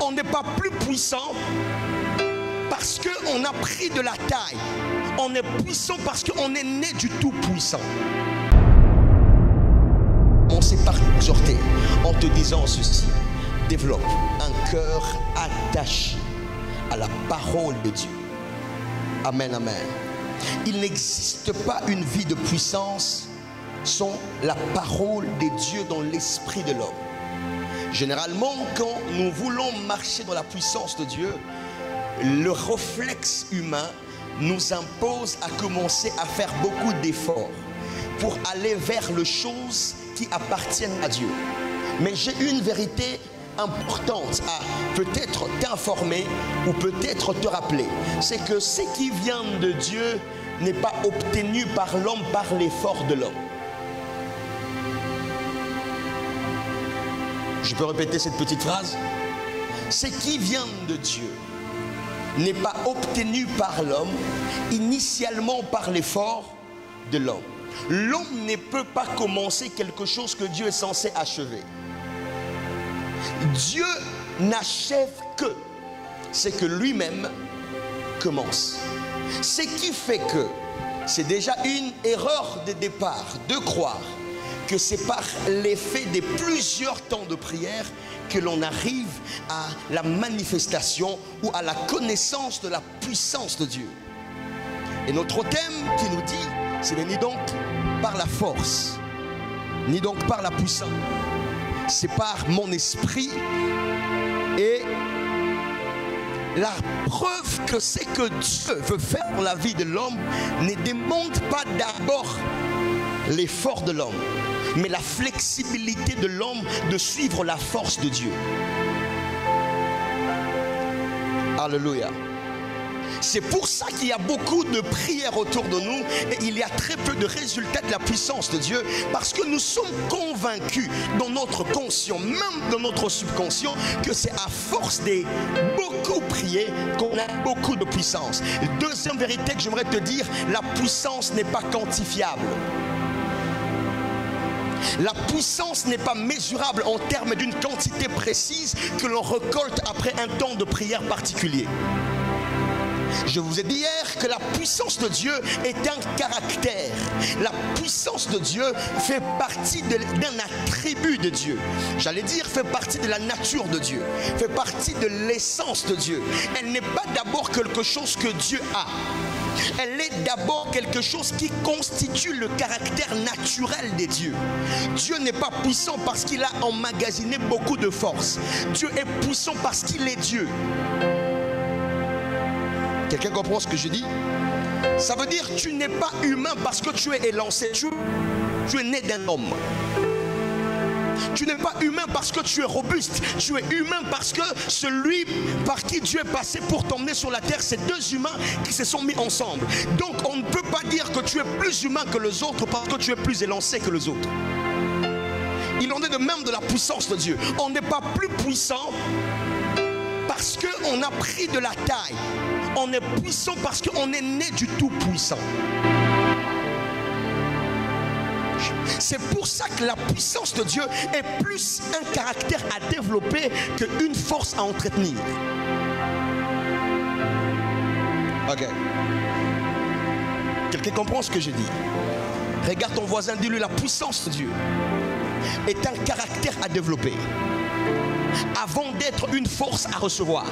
On n'est pas plus puissant parce qu'on a pris de la taille. On est puissant parce qu'on est né du Tout-Puissant. On s'est par exhorté en te disant ceci: développe un cœur attaché à la parole de Dieu. Amen, amen. Il n'existe pas une vie de puissance sans la parole de Dieu dans l'esprit de l'homme. Généralement, quand nous voulons marcher dans la puissance de Dieu, le réflexe humain nous impose à commencer à faire beaucoup d'efforts pour aller vers les choses qui appartiennent à Dieu. Mais j'ai une vérité importante à peut-être t'informer ou peut-être te rappeler. C'est que ce qui vient de Dieu n'est pas obtenu par l'homme, par l'effort de l'homme. Je peux répéter cette petite phrase? Ce qui vient de Dieu n'est pas obtenu par l'homme, initialement par l'effort de l'homme. L'homme ne peut pas commencer quelque chose que Dieu est censé achever. Dieu n'achève que ce que lui-même commence. Ce qui fait que c'est déjà une erreur de départ de croire que c'est par l'effet de plusieurs temps de prière que l'on arrive à la manifestation ou à la connaissance de la puissance de Dieu. Et notre thème qui nous dit, c'est ni donc par la force, ni donc par la puissance, c'est par mon esprit. Et la preuve que c'est que Dieu veut faire dans la vie de l'homme ne demande pas d'abord l'effort de l'homme, mais la flexibilité de l'homme de suivre la force de Dieu. Alléluia. C'est pour ça qu'il y a beaucoup de prières autour de nous et il y a très peu de résultats de la puissance de Dieu, parce que nous sommes convaincus dans notre conscient, même dans notre subconscient, que c'est à force de beaucoup prier qu'on a beaucoup de puissance. Deuxième vérité que j'aimerais te dire, la puissance n'est pas quantifiable. La puissance n'est pas mesurable en termes d'une quantité précise que l'on récolte après un temps de prière particulier. Je vous ai dit hier que la puissance de Dieu est un caractère. La puissance de Dieu fait partie d'un attribut de Dieu. J'allais dire fait partie de la nature de Dieu, fait partie de l'essence de Dieu. Elle n'est pas d'abord quelque chose que Dieu a. Elle est d'abord quelque chose qui constitue le caractère naturel des dieux. Dieu n'est pas puissant parce qu'il a emmagasiné beaucoup de force. Dieu est puissant parce qu'il est Dieu. Quelqu'un comprend ce que je dis? Ça veut dire que tu n'es pas humain parce que tu es élancé. Tu es né d'un homme. Tu n'es pas humain parce que tu es robuste. Tu es humain parce que celui par qui Dieu est passé pour t'emmener sur la terre, c'est deux humains qui se sont mis ensemble. Donc on ne peut pas dire que tu es plus humain que les autres parce que tu es plus élancé que les autres. Il en est de même de la puissance de Dieu. On n'est pas plus puissant parce qu'on a pris de la taille. On est puissant parce qu'on est né du Tout-Puissant. C'est pour ça que la puissance de Dieu est plus un caractère à développer qu'une force à entretenir. Ok. Quelqu'un comprend ce que je dis? Regarde ton voisin, dis-lui: la puissance de Dieu est un caractère à développer avant d'être une force à recevoir.